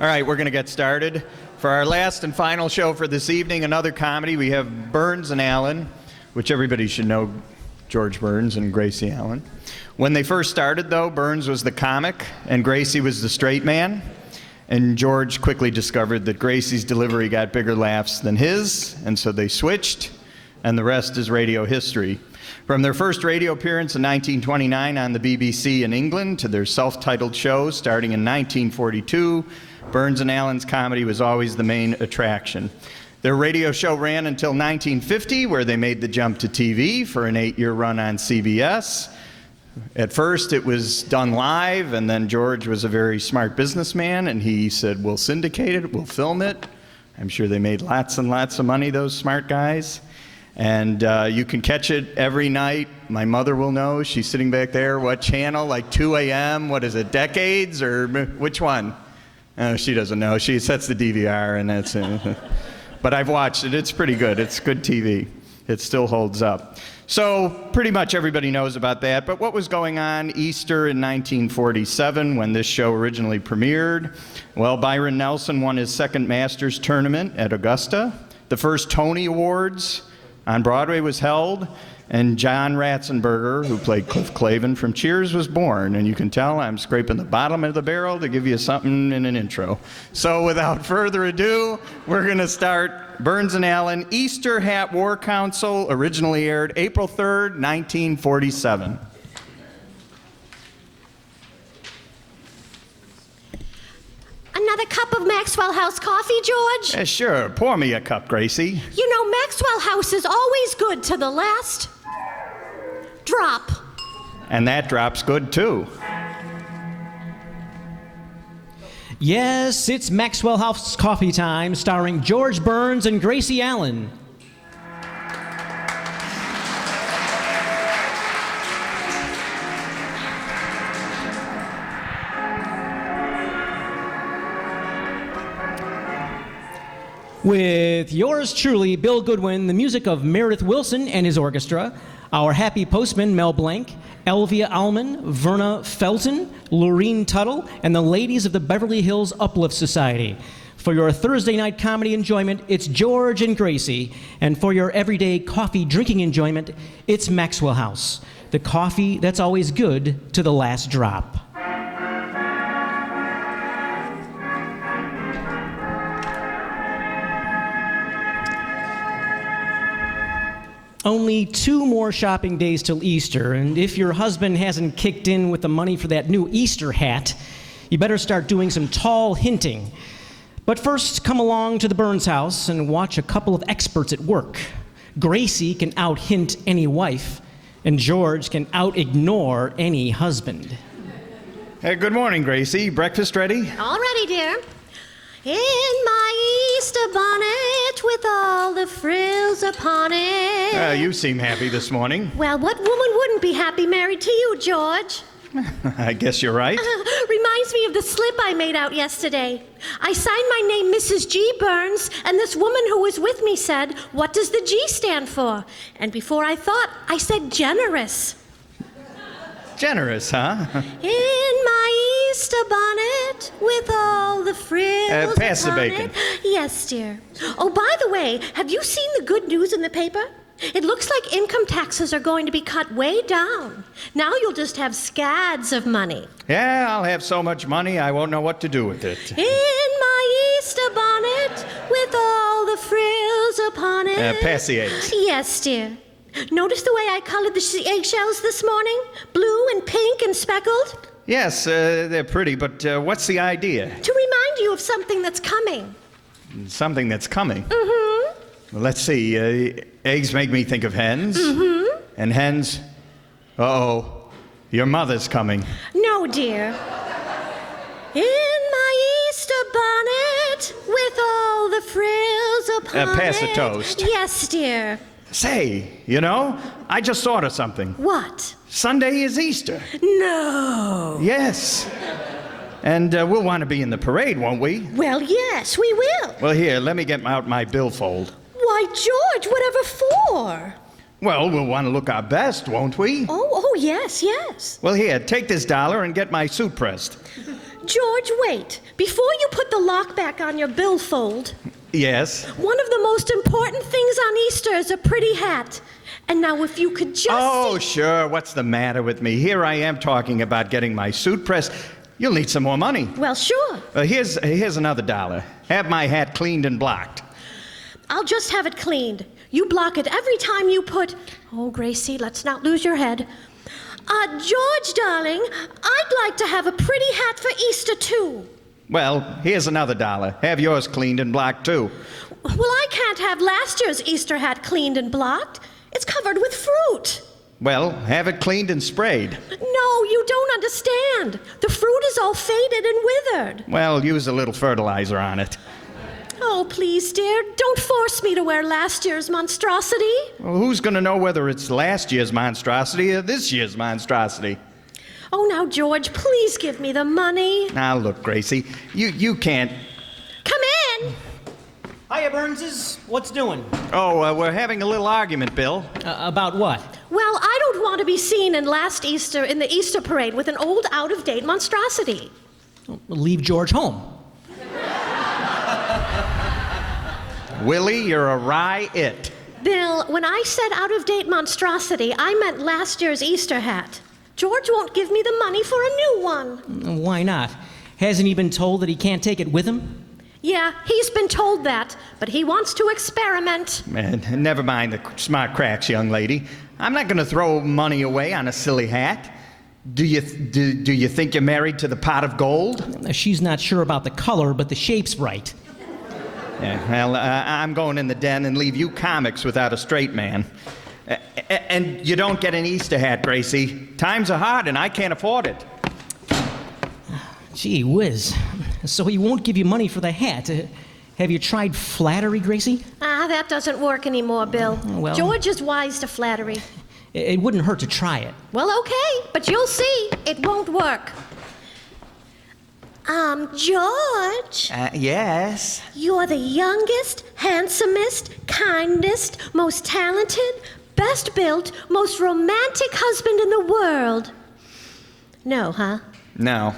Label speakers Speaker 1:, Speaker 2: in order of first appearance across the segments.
Speaker 1: All right, we're going to get started. For our last and final show for this evening, another comedy, we have Burns and Allen, which everybody should know, George Burns and Gracie Allen. When they first started, though, Burns was the comic and Gracie was the straight man. And George quickly discovered that Gracie's delivery got bigger laughs than his, and so they switched, and the rest is radio history. From their first radio appearance in 1929 on the BBC in England to their self-titled show starting in 1942, Burns and Allen's comedy was always the main attraction. Their radio show ran until 1950, where they made the jump to TV for an 8-year run on CBS. At first, it was done live, and then George was a very smart businessman, and he said, we'll syndicate it, we'll film it. I'm sure they made lots and lots of money, those smart guys. And you can catch it every night. My mother will know. She's sitting back there. What channel? Like 2 a.m.? What is it, Decades? Or which one? She doesn't know. She sets the DVR, and that's it. But I've watched it. It's pretty good. It's good TV. It still holds up. So pretty much everybody knows about that. But what was going on Easter in 1947 when this show originally premiered? Well, Byron Nelson won his second Masters tournament at Augusta. The first Tony Awards on Broadway was held, and John Ratzenberger, who played Cliff Clavin from Cheers, was born. And you can tell I'm scraping the bottom of the barrel to give you something in an intro. So without further ado, we're going to start Burns and Allen, Easter Hat War Council, originally aired April 3rd, 1947.
Speaker 2: Another cup of Maxwell House coffee, George?
Speaker 1: Yeah, sure. Pour me a cup, Gracie.
Speaker 2: You know, Maxwell House is always good to the last drop.
Speaker 1: And that drop's good, too.
Speaker 3: Yes, it's Maxwell House Coffee Time, starring George Burns and Gracie Allen. With yours truly, Bill Goodwin, the music of Meredith Wilson and his orchestra, our happy postman, Mel Blanc, Elvia Allman, Verna Felton, Lorene Tuttle, and the ladies of the Beverly Hills Uplift Society. For your Thursday night comedy enjoyment, it's George and Gracie. And for your everyday coffee drinking enjoyment, it's Maxwell House, the coffee that's always good to the last drop. Only 2 more shopping days till Easter, and if your husband hasn't kicked in with the money for that new Easter hat, you better start doing some tall hinting. But first, come along to the Burns house and watch a couple of experts at work. Gracie can out-hint any wife, and George can out-ignore any husband.
Speaker 1: Hey, good morning, Gracie. Breakfast ready?
Speaker 2: All ready, dear. In my Easter bonnet with all the frills upon it.
Speaker 1: You seem happy this morning.
Speaker 2: Well, what woman wouldn't be happy married to you, George?
Speaker 1: I guess you're right.
Speaker 2: Reminds me of the slip I made out yesterday. I signed my name Mrs. G. Burns, and this woman who was with me said, "What does the G stand for?" And before I thought, I said generous.
Speaker 1: Generous, huh?
Speaker 2: In my Easter bonnet with all the frills
Speaker 1: pass the
Speaker 2: upon
Speaker 1: bacon.
Speaker 2: it. Yes, dear. Oh, by the way, have you seen the good news in the paper? It looks like income taxes are going to be cut way down. Now you'll just have scads of money.
Speaker 1: Yeah, I'll have so much money I won't know what to do with it.
Speaker 2: In my Easter bonnet with all the frills upon it.
Speaker 1: Pass the eggs.
Speaker 2: Yes, dear. Notice the way I colored the eggshells this morning? Blue and pink and speckled?
Speaker 1: Yes, they're pretty, but what's the idea?
Speaker 2: To remind you of something that's coming.
Speaker 1: Something that's coming?
Speaker 2: Mm-hmm.
Speaker 1: Well, let's see. Eggs make me think of hens.
Speaker 2: Mm-hmm.
Speaker 1: And hens... Uh-oh. Your mother's coming.
Speaker 2: No, dear. In my Easter bonnet with all the frills upon
Speaker 1: pass
Speaker 2: it.
Speaker 1: the toast.
Speaker 2: Yes, dear.
Speaker 1: Say, you know, I just thought of something.
Speaker 2: What?
Speaker 1: Sunday is Easter.
Speaker 2: No.
Speaker 1: Yes. And we'll want to be in the parade, won't we?
Speaker 2: Well, yes, we will.
Speaker 1: Well, here, let me get out my billfold.
Speaker 2: Why, George, whatever for?
Speaker 1: Well, we'll want to look our best, won't we?
Speaker 2: Oh, yes, yes.
Speaker 1: Well, here, take this dollar and get my suit pressed.
Speaker 2: George, wait. Before you put the lock back on your billfold,
Speaker 1: Yes?
Speaker 2: one of the most important things on Easter is a pretty hat. And now if you could just...
Speaker 1: Oh, sure. What's the matter with me? Here I am talking about getting my suit pressed. You'll need some more money.
Speaker 2: Well, sure.
Speaker 1: Here's another $1. Have my hat cleaned and blocked.
Speaker 2: I'll just have it cleaned. You block it every time you put... Oh, Gracie, let's not lose your head. George, darling, I'd like to have a pretty hat for Easter, too.
Speaker 1: Well, here's another $1. Have yours cleaned and blocked, too.
Speaker 2: Well, I can't have last year's Easter hat cleaned and blocked. It's covered with fruit.
Speaker 1: Well, have it cleaned and sprayed.
Speaker 2: No, you don't understand. The fruit is all faded and withered.
Speaker 1: Well, use a little fertilizer on it.
Speaker 2: Oh, please, dear, don't force me to wear last year's monstrosity.
Speaker 1: Well, who's going to know whether it's last year's monstrosity or this year's monstrosity?
Speaker 2: Oh, now, George, please give me the money.
Speaker 1: Now, look, Gracie, you can't...
Speaker 2: Come in.
Speaker 3: Hiya, Burnses. What's doing?
Speaker 1: Oh, we're having a little argument, Bill.
Speaker 3: About what?
Speaker 2: Well, I don't want to be seen in the Easter parade with an old, out-of-date monstrosity.
Speaker 3: Leave George home.
Speaker 1: Willie, you're a riot.
Speaker 2: Bill, when I said out-of-date monstrosity, I meant last year's Easter hat. George won't give me the money for a new one.
Speaker 3: Why not? Hasn't he been told that he can't take it with him?
Speaker 2: Yeah, he's been told that, but he wants to experiment.
Speaker 1: Man, never mind the smart cracks, young lady. I'm not going to throw money away on a silly hat. Do you think you're married to the pot of gold?
Speaker 3: She's not sure about the color, but the shape's right.
Speaker 1: Yeah, well, I'm going in the den and leave you comics without a straight man. And you don't get an Easter hat, Gracie. Times are hard and I can't afford it.
Speaker 3: Gee whiz. So he won't give you money for the hat. Have you tried flattery, Gracie?
Speaker 2: That doesn't work anymore, Bill.
Speaker 3: Well-
Speaker 2: George is wise to flattery.
Speaker 3: It wouldn't hurt to try it.
Speaker 2: Well, okay, but you'll see, it won't work. George,
Speaker 1: Yes?
Speaker 2: you're the youngest, handsomest, kindest, most talented, best built, most romantic husband in the world. No, huh?
Speaker 1: No.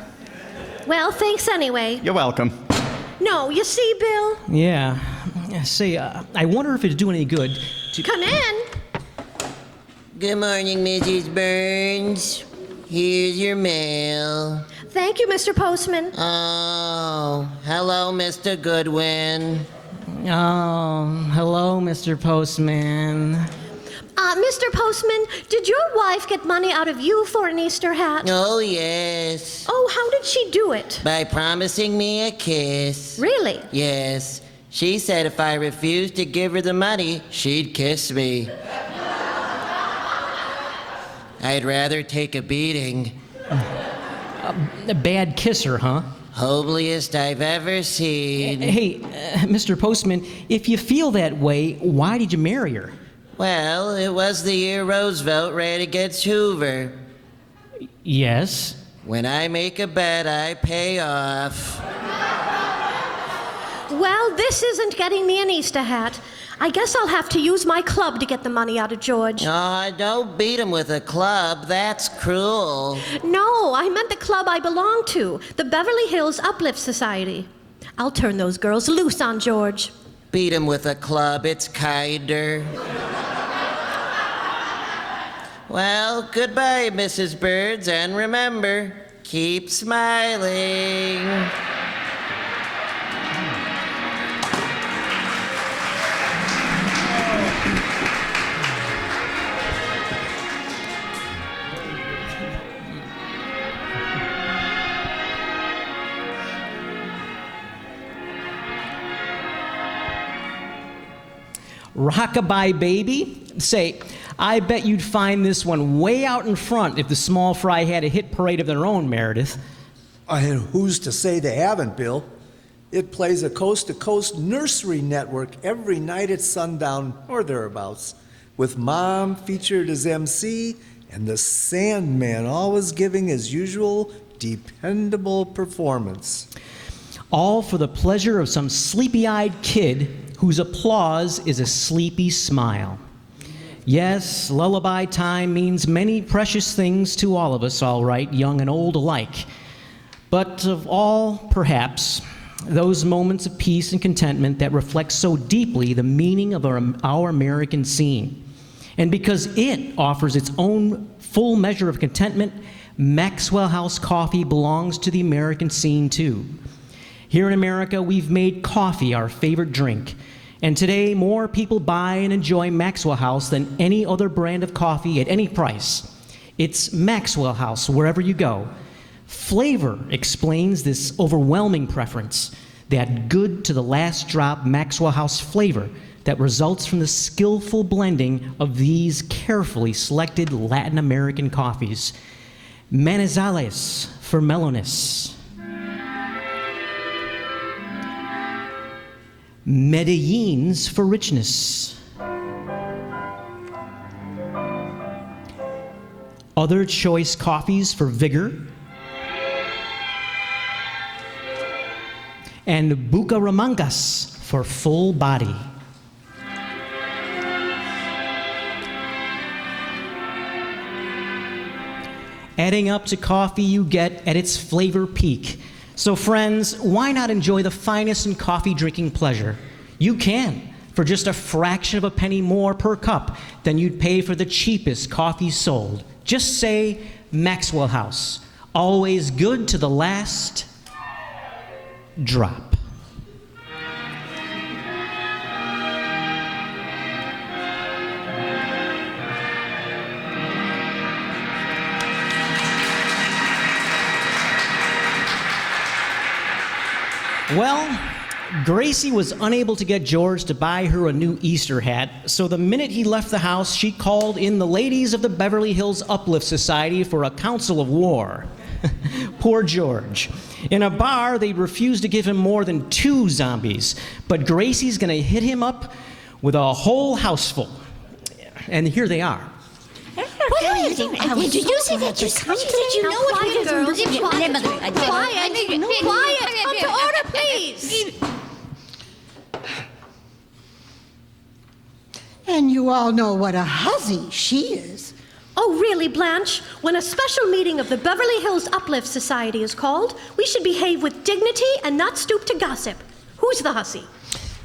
Speaker 2: Well, thanks anyway.
Speaker 1: You're welcome.
Speaker 2: No, you see, Bill?
Speaker 3: Yeah. Say, I wonder if it'd do any good to...
Speaker 2: Come in.
Speaker 4: Good morning, Mrs. Burns. Here's your mail.
Speaker 2: Thank you, Mr. Postman.
Speaker 4: Oh, hello, Mr. Goodwin.
Speaker 3: Oh, hello, Mr. Postman.
Speaker 2: Mr. Postman, did your wife get money out of you for an Easter hat?
Speaker 4: Oh, yes.
Speaker 2: Oh, how did she do it?
Speaker 4: By promising me a kiss.
Speaker 2: Really?
Speaker 4: Yes. She said if I refused to give her the money, she'd kiss me. I'd rather take a beating.
Speaker 3: A bad kisser, huh?
Speaker 4: Holiest I've ever seen.
Speaker 3: Hey, Mr. Postman, if you feel that way, why did you marry her?
Speaker 4: Well, it was the year Roosevelt ran against Hoover.
Speaker 3: Yes.
Speaker 4: When I make a bet, I pay off.
Speaker 2: Well, this isn't getting me an Easter hat. I guess I'll have to use my club to get the money out of George.
Speaker 4: Oh, don't beat him with a club. That's cruel.
Speaker 2: No, I meant the club I belong to, the Beverly Hills Uplift Society. I'll turn those girls loose on George.
Speaker 4: Beat him with a club. It's kinder. Well, goodbye, Mrs. Birds, and remember, keep smiling.
Speaker 3: Rockabye Baby? Say, I bet you'd find this one way out in front if the Small Fry had a hit parade of their own, Meredith.
Speaker 5: And who's to say they haven't, Bill? It plays a coast-to-coast nursery network every night at sundown or thereabouts, with Mom featured as MC and the Sandman always giving his usual dependable performance.
Speaker 3: All for the pleasure of some sleepy-eyed kid whose applause is a sleepy smile. Yes, lullaby time means many precious things to all of us, all right, young and old alike. But of all, perhaps, those moments of peace and contentment that reflect so deeply the meaning of our American scene. And because it offers its own full measure of contentment, Maxwell House coffee belongs to the American scene too. Here in America, we've made coffee our favorite drink. And today, more people buy and enjoy Maxwell House than any other brand of coffee at any price. It's Maxwell House wherever you go. Flavor explains this overwhelming preference, that good to the last drop Maxwell House flavor that results from the skillful blending of these carefully selected Latin American coffees. Manizales for mellowness. Medellins for richness. Other choice coffees for vigor. And Bucaramangas for full body. Adding up to coffee you get at its flavor peak. So friends, why not enjoy the finest in coffee drinking pleasure? You can, for just a fraction of a penny more per cup than you'd pay for the cheapest coffee sold. Just say Maxwell House, always good to the last drop. Well, Gracie was unable to get George to buy her a new Easter hat, so the minute he left the house, she called in the ladies of the Beverly Hills Uplift Society for a council of war. Poor George. In a bar, they refused to give him more than 2 zombies, but Gracie's gonna hit him up with a whole house full. And here they are.
Speaker 6: Did you say that you're coming today?
Speaker 2: You know what we girls? Quiet! Come to order, please!
Speaker 6: And you all know what a hussy she is.
Speaker 2: Oh, really, Blanche? When a special meeting of the Beverly Hills Uplift Society is called, we should behave with dignity and not stoop to gossip. Who's the hussy?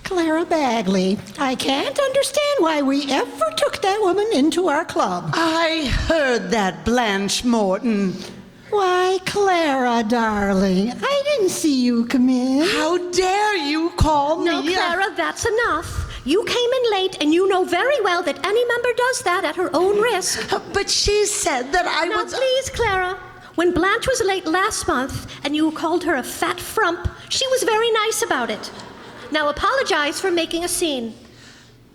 Speaker 6: Clara Bagley. I can't understand why we ever took that woman into our club.
Speaker 7: I heard that, Blanche Morton.
Speaker 6: Why, Clara, darling, I didn't see you come in.
Speaker 7: How dare you call me?
Speaker 2: No, Clara, that's enough. You came in late, and you know very well that any member does that at her own risk.
Speaker 7: But she said that I
Speaker 2: Now,
Speaker 7: was...
Speaker 2: please, Clara. When Blanche was late last month, and you called her a fat frump, she was very nice about it. Now apologize for making a scene.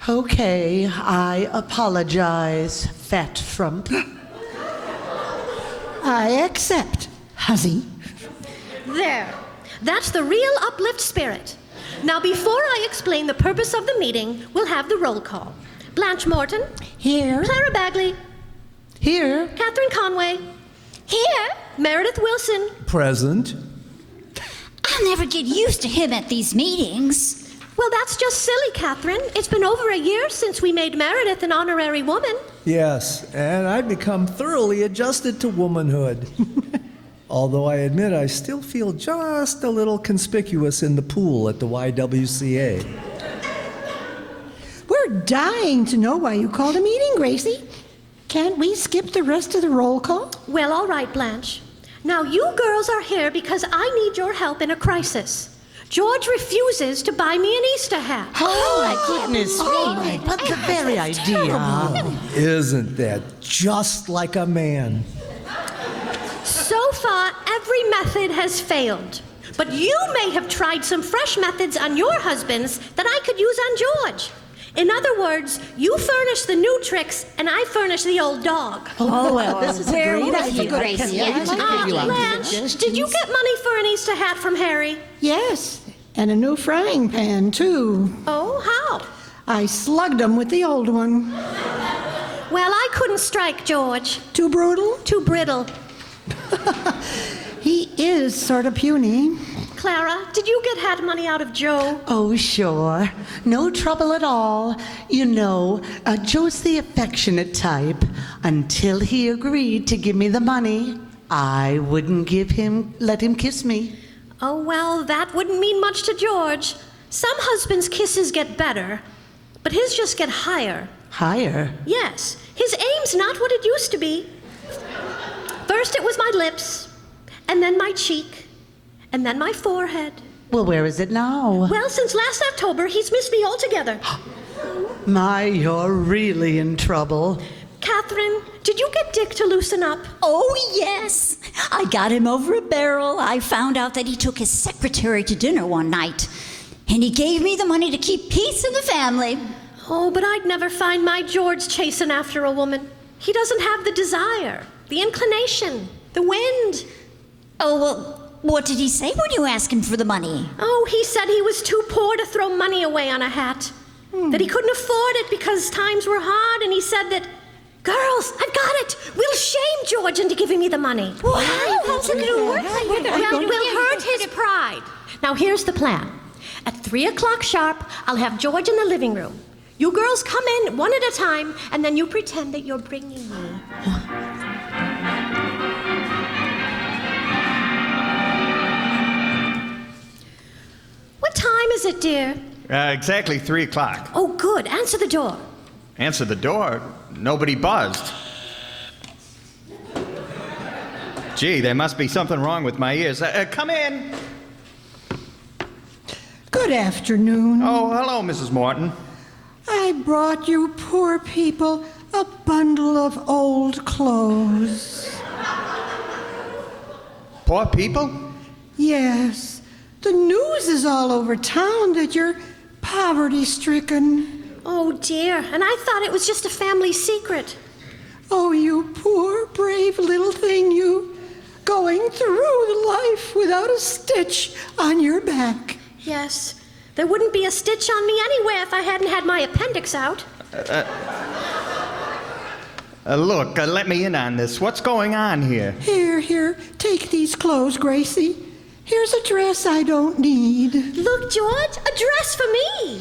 Speaker 7: Okay, I apologize, fat frump.
Speaker 6: I accept, hussy.
Speaker 2: There. That's the real uplift spirit. Now, before I explain the purpose of the meeting, we'll have the roll call. Blanche Morton.
Speaker 6: Here.
Speaker 2: Clara Bagley.
Speaker 7: Here.
Speaker 2: Catherine Conway.
Speaker 8: Here?
Speaker 2: Meredith Wilson.
Speaker 5: Present.
Speaker 8: I'll never get used to him at these meetings.
Speaker 2: Well, that's just silly, Catherine. It's been over a year since we made Meredith an honorary woman.
Speaker 5: Yes, and I've become thoroughly adjusted to womanhood. Although I admit I still feel just a little conspicuous in the pool at the YWCA.
Speaker 6: We're dying to know why you called a meeting, Gracie. Can't we skip the rest of the roll call?
Speaker 2: Well, all right, Blanche. Now, you girls are here because I need your help in a crisis. George refuses to buy me an Easter hat.
Speaker 7: Oh, my goodness me. But the very idea.
Speaker 5: Isn't that just like a man?
Speaker 2: So far, every method has failed. But you may have tried some fresh methods on your husbands that I could use on George. In other words, you furnish the new tricks, and I furnish the old dog.
Speaker 7: Oh, well, this is a great
Speaker 8: was
Speaker 7: idea.
Speaker 8: you, Gracie?
Speaker 2: Blanche, did you get money for an Easter hat from Harry?
Speaker 6: Yes, and a new frying pan, too.
Speaker 2: Oh, how?
Speaker 6: I slugged him with the old one.
Speaker 2: Well, I couldn't strike George.
Speaker 6: Too brutal?
Speaker 2: Too brittle.
Speaker 6: He is sort of puny.
Speaker 2: Clara, did you get hat money out of Joe?
Speaker 7: Oh, sure. No trouble at all. You know, Joe's the affectionate type. Until he agreed to give me the money, I wouldn't let him kiss me.
Speaker 2: Oh, well, that wouldn't mean much to George. Some husbands' kisses get better, but his just get higher.
Speaker 7: Higher?
Speaker 2: Yes, his aim's not what it used to be. First it was my lips, and then my cheek, and then my forehead.
Speaker 7: Well, where is it now?
Speaker 2: Well, since last October, he's missed me altogether.
Speaker 7: My, you're really in trouble.
Speaker 2: Catherine, did you get Dick to loosen up?
Speaker 8: Oh, yes. I got him over a barrel. I found out that he took his secretary to dinner one night, and he gave me the money to keep peace in the family.
Speaker 2: Oh, but I'd never find my George chasing after a woman. He doesn't have the desire, the inclination, the wind.
Speaker 8: Oh, well, what did he say when you asked him for the money?
Speaker 2: Oh, he said he was too poor to throw money away on a hat. That he couldn't afford it because times were hard, and he said that, girls, I've got it. We'll shame George into giving me the money.
Speaker 8: Wow, how's it gonna work?
Speaker 2: Well, we'll hurt his pride. Now, here's the plan. At 3 o'clock sharp, I'll have George in the living room. You girls come in one at a time, and then you pretend that you're bringing me. What time is it, dear?
Speaker 1: Exactly 3 o'clock.
Speaker 2: Oh, good. Answer the door.
Speaker 1: Answer the door. Nobody buzzed. Gee, there must be something wrong with my ears. Come in.
Speaker 6: Good afternoon.
Speaker 1: Oh, hello, Mrs. Morton.
Speaker 6: I brought you poor people a bundle of old clothes.
Speaker 1: Poor people?
Speaker 6: Yes, the news is all over town that you're poverty-stricken.
Speaker 2: Oh, dear. And I thought it was just a family secret.
Speaker 6: Oh, you poor, brave little thing, you, going through life without a stitch on your back.
Speaker 2: Yes. There wouldn't be a stitch on me anywhere if I hadn't had my appendix out.
Speaker 1: Look, let me in on this. What's going on here?
Speaker 6: Here, take these clothes, Gracie. Here's a dress I don't need.
Speaker 2: Look, George, a dress for me.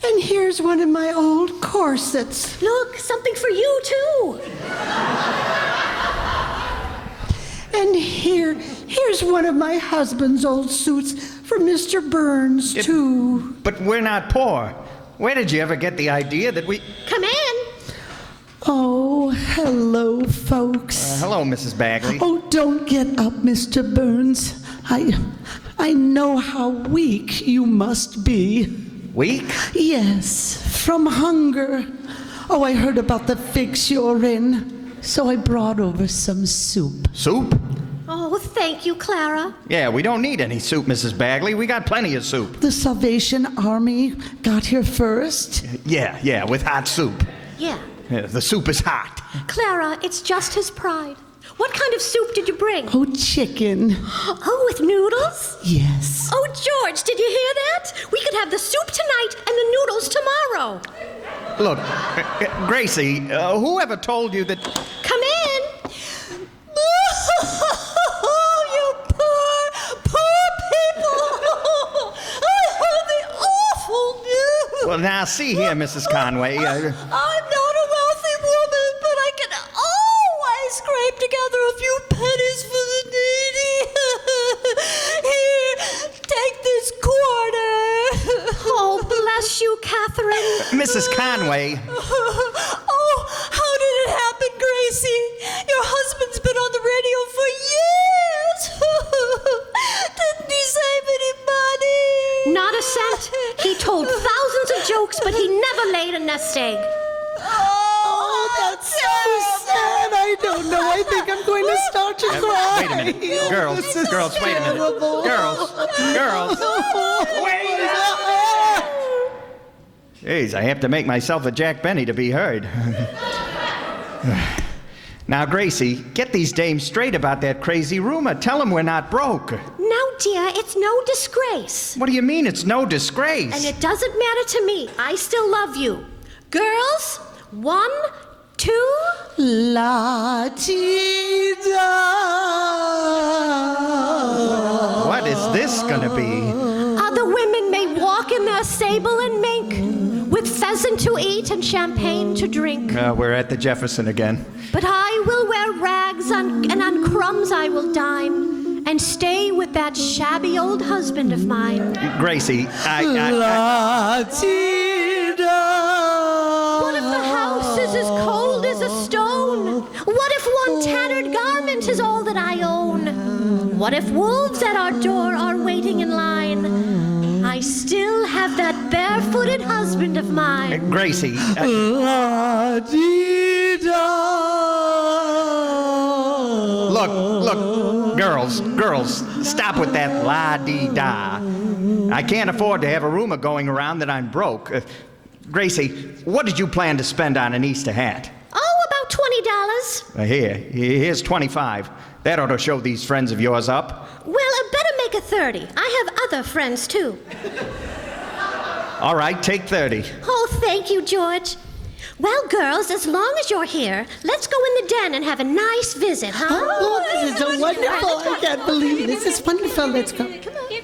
Speaker 6: And here's one of my old corsets.
Speaker 2: Look, something for you, too.
Speaker 6: And here's one of my husband's old suits for Mr. Burns, too.
Speaker 1: But we're not poor. Where did you ever get the idea that we...
Speaker 2: Come in.
Speaker 7: Oh, hello, folks.
Speaker 1: Hello, Mrs. Bagley.
Speaker 7: Oh, don't get up, Mr. Burns. I know how weak you must be.
Speaker 1: Weak?
Speaker 7: Yes, from hunger. Oh, I heard about the fix you're in, so I brought over some soup.
Speaker 1: Soup?
Speaker 2: Oh, thank you, Clara.
Speaker 1: Yeah, we don't need any soup, Mrs. Bagley. We got plenty of soup.
Speaker 7: The Salvation Army got here first.
Speaker 1: Yeah, with hot soup.
Speaker 2: Yeah.
Speaker 1: The soup is hot.
Speaker 2: Clara, it's just his pride. What kind of soup did you bring?
Speaker 7: Oh, chicken.
Speaker 2: Oh, with noodles?
Speaker 7: Yes.
Speaker 2: Oh, George, did you hear that? We could have the soup tonight and the noodles tomorrow.
Speaker 1: Look, Gracie, whoever told you that...
Speaker 2: Come in.
Speaker 8: You poor people. I heard the awful news.
Speaker 1: Well, now, see here, Mrs. Conway.
Speaker 8: I'm not a wealthy woman, but I can always scrape together a few pennies for the needy. Here, take this quarter.
Speaker 2: Oh, bless you, Catherine.
Speaker 1: Mrs. Conway.
Speaker 8: Oh, how did it happen, Gracie? Your husband's been on the radio for years. Didn't he save any money?
Speaker 2: Not a cent. He told thousands of jokes, but he never laid a nest egg.
Speaker 7: Oh, that's so sad. I don't know. I think I'm going to start to cry.
Speaker 1: Wait a minute. Girls, wait a minute. Girls. Wait a minute. Jeez, I have to make myself a Jack Benny to be heard. Now, Gracie, get these dames straight about that crazy rumor. Tell them we're not broke.
Speaker 2: No, dear, it's no disgrace.
Speaker 1: What do you mean it's no disgrace?
Speaker 2: And it doesn't matter to me. I still love you. Girls, 1, 2...
Speaker 7: La-ti-da.
Speaker 1: What is this gonna be?
Speaker 2: Other women may walk in their sable and mink, with pheasant to eat and champagne to drink.
Speaker 1: We're at the Jefferson again.
Speaker 2: But I will wear rags and on crumbs I will dine, and stay with that shabby old husband of mine.
Speaker 1: Gracie,
Speaker 2: What if the house is as cold as a stone? What if one tattered garment is all that I own? What if wolves at our door are waiting in line? I still have that barefooted husband of mine.
Speaker 1: Gracie. Look, girls, stop with that la-dee-da. I can't afford to have a rumor going around that I'm broke. Gracie, what did you plan to spend on an Easter hat?
Speaker 2: Oh, about $20.
Speaker 1: Here's 25. That ought to show these friends of yours up.
Speaker 2: Well, I better make it 30. I have other friends, too.
Speaker 1: All right, take 30.
Speaker 2: Oh, thank you, George. Well, girls, as long as you're here, let's go in the den and have a nice visit, huh?
Speaker 7: Oh, this is so wonderful. I can't believe it. This is wonderful. Let's go.
Speaker 2: Come on.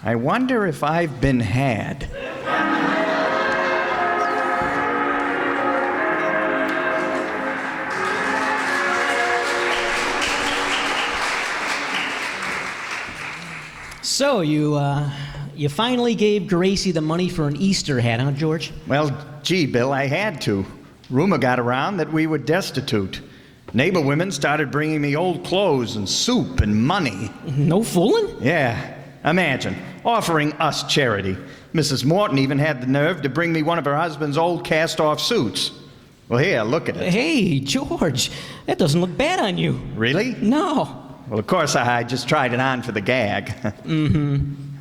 Speaker 1: I wonder if I've been had.
Speaker 3: So, you finally gave Gracie the money for an Easter hat, huh, George?
Speaker 1: Well, gee, Bill, I had to. Rumor got around that we were destitute. Neighbor women started bringing me old clothes and soup and money.
Speaker 3: No fooling?
Speaker 1: Yeah, imagine, offering us charity. Mrs. Morton even had the nerve to bring me one of her husband's old cast-off suits. Well, here, look at it.
Speaker 3: Hey, George, that doesn't look bad on you.
Speaker 1: Really?
Speaker 3: No.
Speaker 1: Well, of course, I just tried it on for the gag.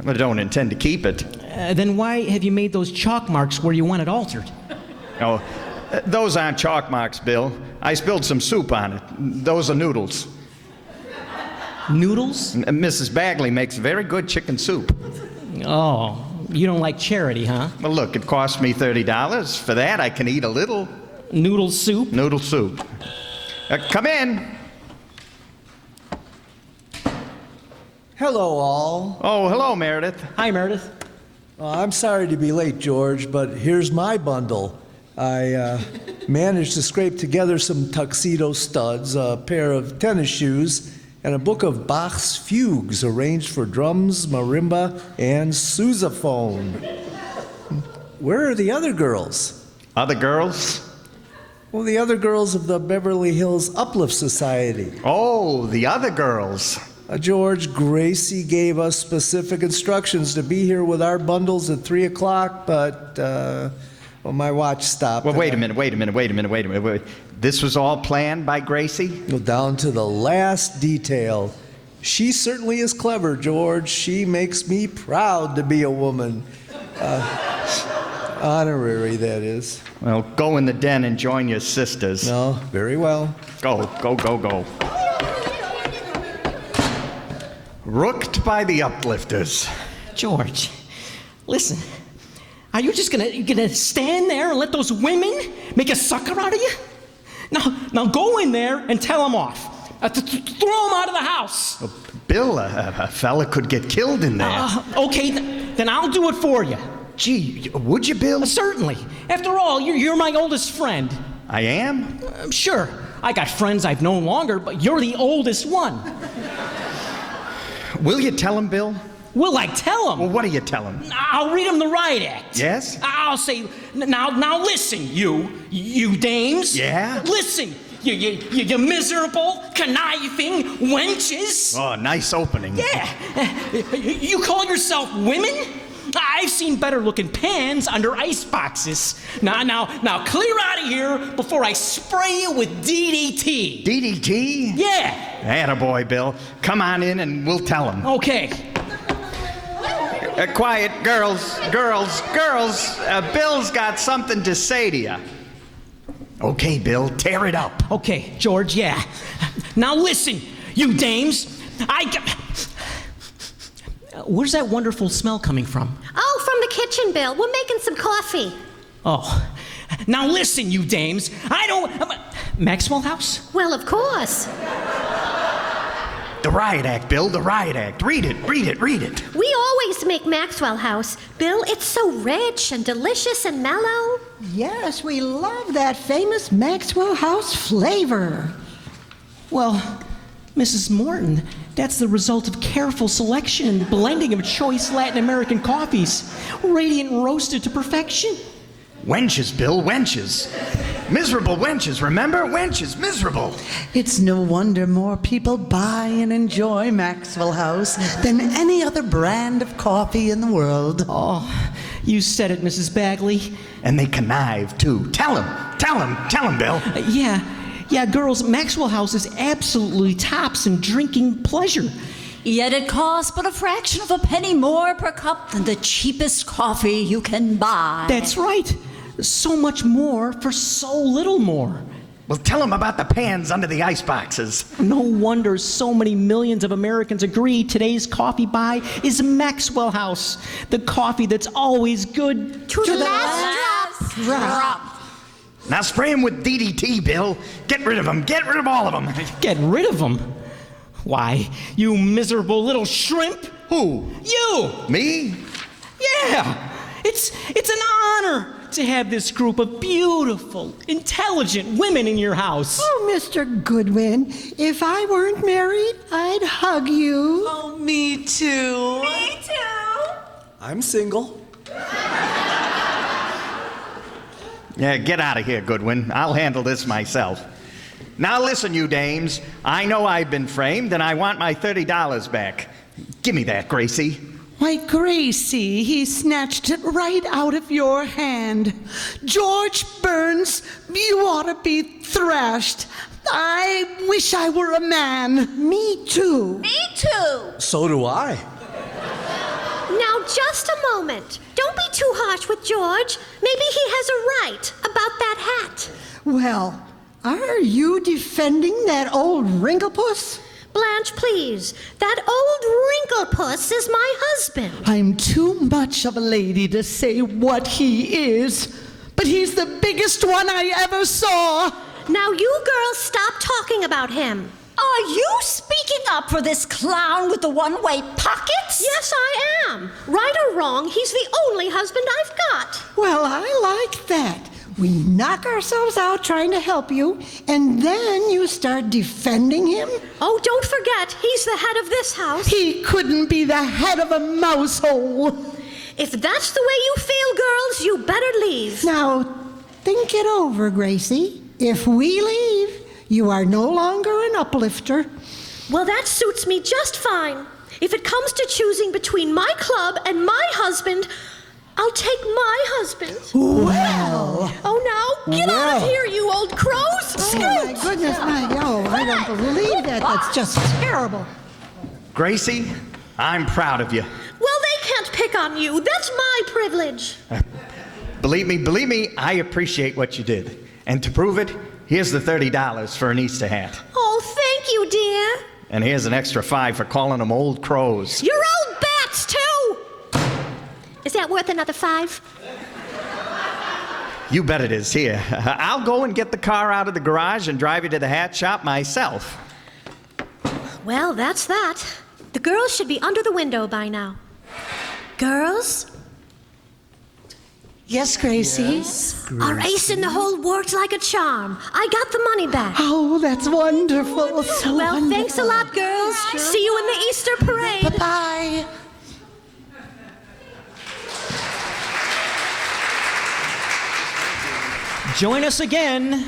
Speaker 1: I don't intend to keep it.
Speaker 3: Then why have you made those chalk marks where you want it altered?
Speaker 1: Oh, those aren't chalk marks, Bill. I spilled some soup on it. Those are noodles.
Speaker 3: Noodles?
Speaker 1: Mrs. Bagley makes very good chicken soup.
Speaker 3: Oh, you don't like charity, huh?
Speaker 1: Well, look, it cost me $30. For that, I can eat a little.
Speaker 3: Noodle soup?
Speaker 1: Noodle soup. Come in.
Speaker 5: Hello, all.
Speaker 1: Oh, hello, Meredith.
Speaker 3: Hi, Meredith.
Speaker 5: I'm sorry to be late, George, but here's my bundle. I managed to scrape together some tuxedo studs, a pair of tennis shoes, and a book of Bach's fugues arranged for drums, marimba, and sousaphone. Where are the other girls?
Speaker 1: Other girls?
Speaker 5: Well, the other girls of the Beverly Hills Uplift Society.
Speaker 1: Oh, the other girls.
Speaker 5: George, Gracie gave us specific instructions to be here with our bundles at 3 o'clock, but, well, my watch stopped.
Speaker 1: Well, wait a minute. This was all planned by Gracie?
Speaker 5: Well, down to the last detail. She certainly is clever, George. She makes me proud to be a woman. Honorary, that is.
Speaker 1: Well, go in the den and join your sisters.
Speaker 5: No, very well.
Speaker 1: Go. Rooked by the uplifters.
Speaker 3: George, listen. Are you just gonna stand there and let those women make a sucker out of you? Now go in there and tell them off. Throw them out of the house.
Speaker 1: Well, Bill, a fella could get killed in there.
Speaker 3: Okay, then I'll do it for you.
Speaker 1: Gee, would you, Bill?
Speaker 3: Certainly. After all, you're my oldest friend.
Speaker 1: I am?
Speaker 3: Sure, I got friends I've known longer, but you're the oldest one.
Speaker 1: Will you tell him, Bill?
Speaker 3: Will I tell him?
Speaker 1: Well, what do you tell him?
Speaker 3: I'll read him the riot act.
Speaker 1: Yes?
Speaker 3: I'll say, now listen, you dames.
Speaker 1: Yeah?
Speaker 3: Listen, you miserable, conniving wenches.
Speaker 1: Oh, nice opening.
Speaker 3: Yeah. You call yourself women? I've seen better looking pans under ice boxes. Now clear out of here before I spray you with DDT.
Speaker 1: DDT?
Speaker 3: Yeah.
Speaker 1: Attaboy, Bill. Come on in and we'll tell him.
Speaker 3: Okay.
Speaker 1: Quiet, girls. Bill's got something to say to you. Okay, Bill, tear it up.
Speaker 3: Okay, George, yeah. Now listen, you dames. Where's that wonderful smell coming from?
Speaker 2: Oh, from the kitchen, Bill. We're making some coffee.
Speaker 3: Oh. Now listen, you dames. Maxwell House?
Speaker 2: Well, of course.
Speaker 1: The riot act, Bill, the riot act. Read it.
Speaker 2: We always make Maxwell House. Bill, it's so rich and delicious and mellow.
Speaker 6: Yes, we love that famous Maxwell House flavor.
Speaker 3: Well, Mrs. Morton, that's the result of careful selection and blending of choice Latin American coffees, radiant roasted to perfection.
Speaker 1: Wenches, Bill, wenches. Miserable wenches, remember? Wenches, miserable.
Speaker 7: It's no wonder more people buy and enjoy Maxwell House than any other brand of coffee in the world.
Speaker 3: Oh, you said it, Mrs. Bagley.
Speaker 1: And they connive, too. Tell him, Bill.
Speaker 3: Yeah, girls, Maxwell House is absolutely tops in drinking pleasure.
Speaker 8: Yet it costs but a fraction of a penny more per cup than the cheapest coffee you can buy.
Speaker 3: That's right. So much more for so little more.
Speaker 1: Well, tell him about the pans under the ice boxes.
Speaker 3: No wonder so many millions of Americans agree today's coffee buy is Maxwell House, the coffee that's always good
Speaker 2: To the last drop.
Speaker 1: Now spray him with DDT, Bill. Get rid of them. Get rid of all of them.
Speaker 3: Get rid of them? Why, you miserable little shrimp?
Speaker 1: Who?
Speaker 3: You!
Speaker 1: Me?
Speaker 3: Yeah! It's an honor to have this group of beautiful, intelligent women in your house.
Speaker 6: Oh, Mr. Goodwin, if I weren't married, I'd hug you.
Speaker 7: Oh, me too.
Speaker 8: Me too.
Speaker 5: I'm single.
Speaker 1: Yeah, get out of here, Goodwin. I'll handle this myself. Now listen, you dames. I know I've been framed, and I want my $30 back. Give me that, Gracie.
Speaker 7: Why, Gracie, he snatched it right out of your hand. George Burns, you ought to be thrashed. I wish I were a man.
Speaker 6: Me too.
Speaker 8: Me too.
Speaker 5: So do I.
Speaker 2: Now, just a moment. Don't be too harsh with George. Maybe he has a right about that hat.
Speaker 6: Well, are you defending that old wrinklepuss?
Speaker 2: Blanche, please. That old wrinklepuss is my husband.
Speaker 7: I'm too much of a lady to say what he is, but he's the biggest one I ever saw.
Speaker 2: Now, you girls stop talking about him.
Speaker 8: Are you speaking up for this clown with the one-way pockets?
Speaker 2: Yes, I am. Right or wrong, he's the only husband I've got.
Speaker 6: Well, I like that. We knock ourselves out trying to help you, and then you start defending him?
Speaker 2: Oh, don't forget, he's the head of this house.
Speaker 7: He couldn't be the head of a mouse hole.
Speaker 2: If that's the way you feel, girls, you better leave.
Speaker 6: Now, think it over, Gracie. If we leave, you are no longer an uplifter.
Speaker 2: Well, that suits me just fine. If it comes to choosing between my club and my husband, I'll take my husband.
Speaker 6: Well.
Speaker 2: Oh, no. Get out of here, you old crows.
Speaker 6: Oh, my goodness, I don't believe that. That's just terrible.
Speaker 1: Gracie, I'm proud of you.
Speaker 2: Well, they can't pick on you. That's my privilege.
Speaker 1: Believe me, I appreciate what you did. And to prove it, here's the $30 for an Easter hat.
Speaker 2: Oh, thank you, dear.
Speaker 1: And here's an extra $5 for calling them old crows.
Speaker 2: You're old bats, too. Is that worth another $5?
Speaker 1: You bet it is. Here, I'll go and get the car out of the garage and drive you to the hat shop myself.
Speaker 2: Well, that's that. The girls should be under the window by now. Girls?
Speaker 7: Yes, Gracie?
Speaker 2: Our ace in the hole worked like a charm. I got the money back.
Speaker 7: Oh, that's wonderful. So
Speaker 2: Well,
Speaker 7: wonderful.
Speaker 2: thanks a lot, girls. See you in the Easter parade.
Speaker 7: Bye-bye.
Speaker 3: Join us again.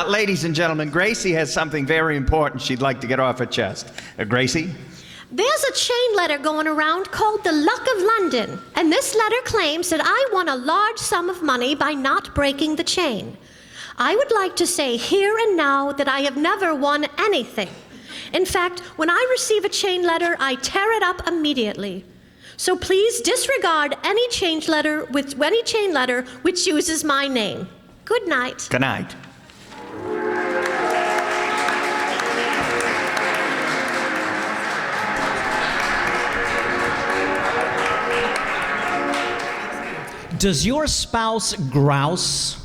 Speaker 1: Ladies and gentlemen, Gracie has something very important she'd like to get off her chest. Gracie?
Speaker 2: There's a chain letter going around called the Luck of London, and this letter claims that I won a large sum of money by not breaking the chain. I would like to say here and now that I have never won anything. In fact, when I receive a chain letter, I tear it up immediately. So please disregard any chain letter which uses my name. Good night.
Speaker 1: Good night.
Speaker 3: Does your spouse grouse?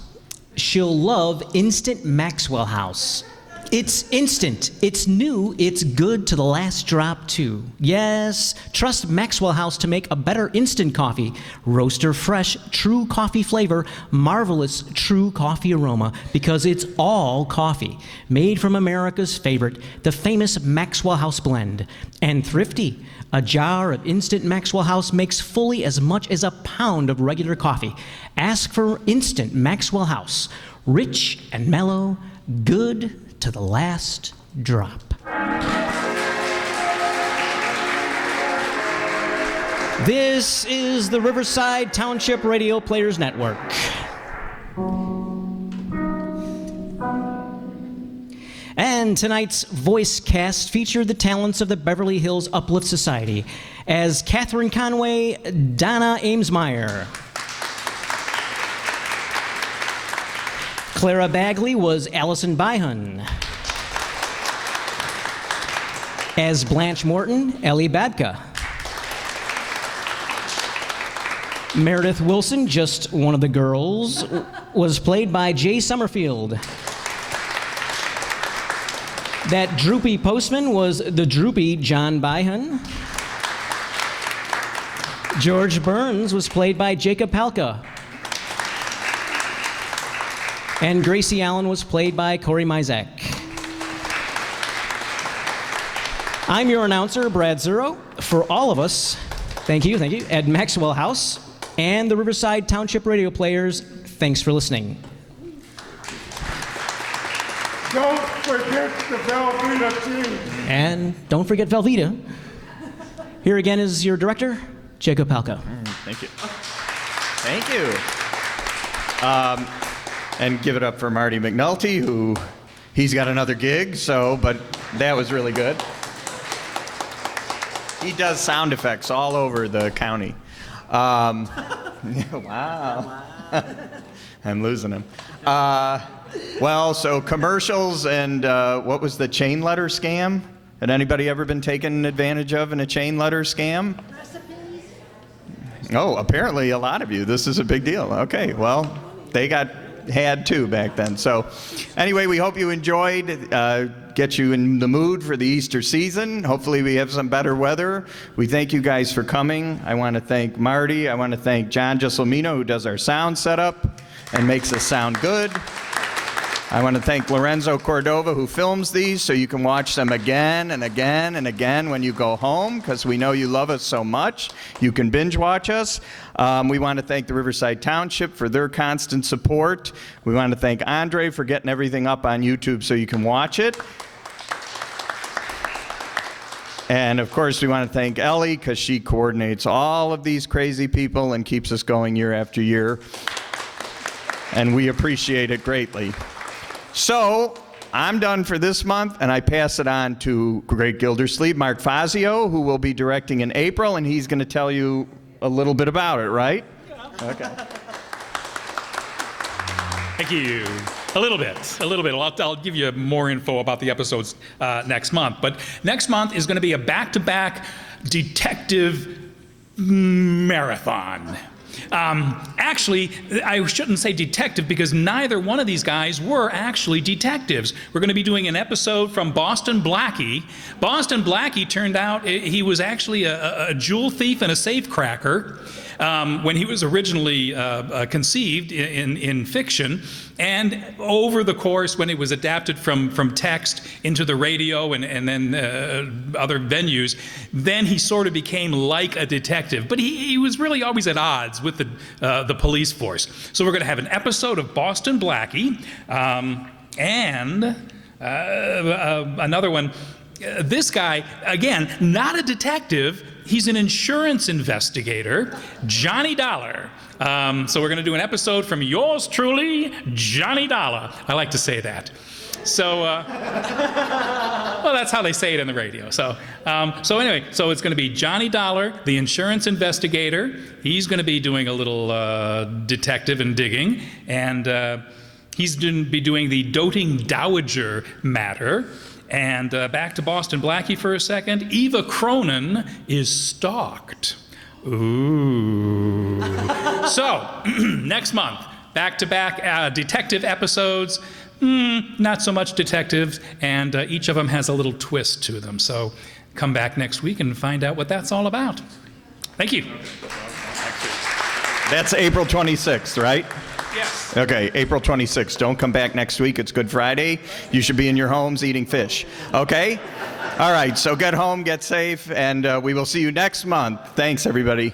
Speaker 3: She'll love instant Maxwell House. It's instant, it's new, it's good to the last drop, too. Yes, trust Maxwell House to make a better instant coffee. Roaster fresh, true coffee flavor, marvelous true coffee aroma, because it's all coffee. Made from America's favorite, the famous Maxwell House blend. And thrifty. A jar of instant Maxwell House makes fully as much as a pound of regular coffee. Ask for instant Maxwell House. Rich and mellow, good to the last drop. This is the Riverside Township Radio Players Network. And tonight's voice cast featured the talents of the Beverly Hills Uplift Society as Catherine Conway, Donna Amesmeyer. Clara Bagley was Allison Byhun. As Blanche Morton, Ellie Babka. Meredith Wilson, just one of the girls, was played by Jay Summerfield. That droopy postman was the droopy John Byhun. George Burns was played by Jacob Palka. And Gracie Allen was played by Corey Mizek. I'm your announcer, Brad Zero. For all of us, thank you, at Maxwell House and the Riverside Township Radio Players, thanks for listening.
Speaker 9: Don't forget the Velveeta team.
Speaker 3: And don't forget Velveeta. Here again is your director, Jacob Palka.
Speaker 1: Thank you. Thank you. And give it up for Marty McNulty, who he's got another gig, but that was really good. He does sound effects all over the county. Wow. I'm losing him. So commercials and what was the chain letter scam? Had anybody ever been taken advantage of in a chain letter scam? Recipes. Oh, apparently a lot of you. This is a big deal. Okay, well, they had too back then. So anyway, we hope you enjoyed, get you in the mood for the Easter season. Hopefully we have some better weather. We thank you guys for coming. I want to thank Marty. I want to thank John Gisselmino, who does our sound setup and makes us sound good. I want to thank Lorenzo Cordova, who films these, so you can watch them again and again and again when you go home, because we know you love us so much. You can binge watch us. We want to thank the Riverside Township for their constant support. We want to thank Andre for getting everything up on YouTube so you can watch it. And of course, we want to thank Ellie, because she coordinates all of these crazy people and keeps us going year after year. And we appreciate it greatly. So, I'm done for this month, and I pass it on to Greg Gildersleeve, Mark Fazio, who will be directing in April, and he's going to tell you a little bit about it, right? Yeah. Okay.
Speaker 10: Thank you. A little bit. I'll give you more info about the episodes next month. But next month is going to be a back-to-back detective marathon. Actually, I shouldn't say detective, because neither one of these guys were actually detectives. We're going to be doing an episode from Boston Blackie. Boston Blackie turned out he was actually a jewel thief and a safecracker when he was originally conceived in fiction. And over the course, when it was adapted from text into the radio and then other venues, then he sort of became like a detective. But he was really always at odds with the police force. So we're going to have an episode of Boston Blackie and another one. This guy, again, not a detective. He's an insurance investigator, Johnny Dollar. So we're going to do an episode from yours truly, Johnny Dollar. I like to say that. So, well, that's how they say it in the radio. So anyway, so it's going to be Johnny Dollar, the insurance investigator. He's going to be doing a little detective and digging, and he's going to be doing the doting dowager matter. And back to Boston Blackie for a second. Eva Cronin is stalked. Ooh. So, next month, back-to-back detective episodes. not so much detectives, and each of them has a little twist to them. So come back next week and find out what that's all about. Thank you.
Speaker 1: That's April 26th, right?
Speaker 10: Yes.
Speaker 1: Okay, April 26th. Don't come back next week. It's Good Friday. You should be in your homes eating fish. Okay? All right, so get home, get safe, and we will see you next month. Thanks, everybody.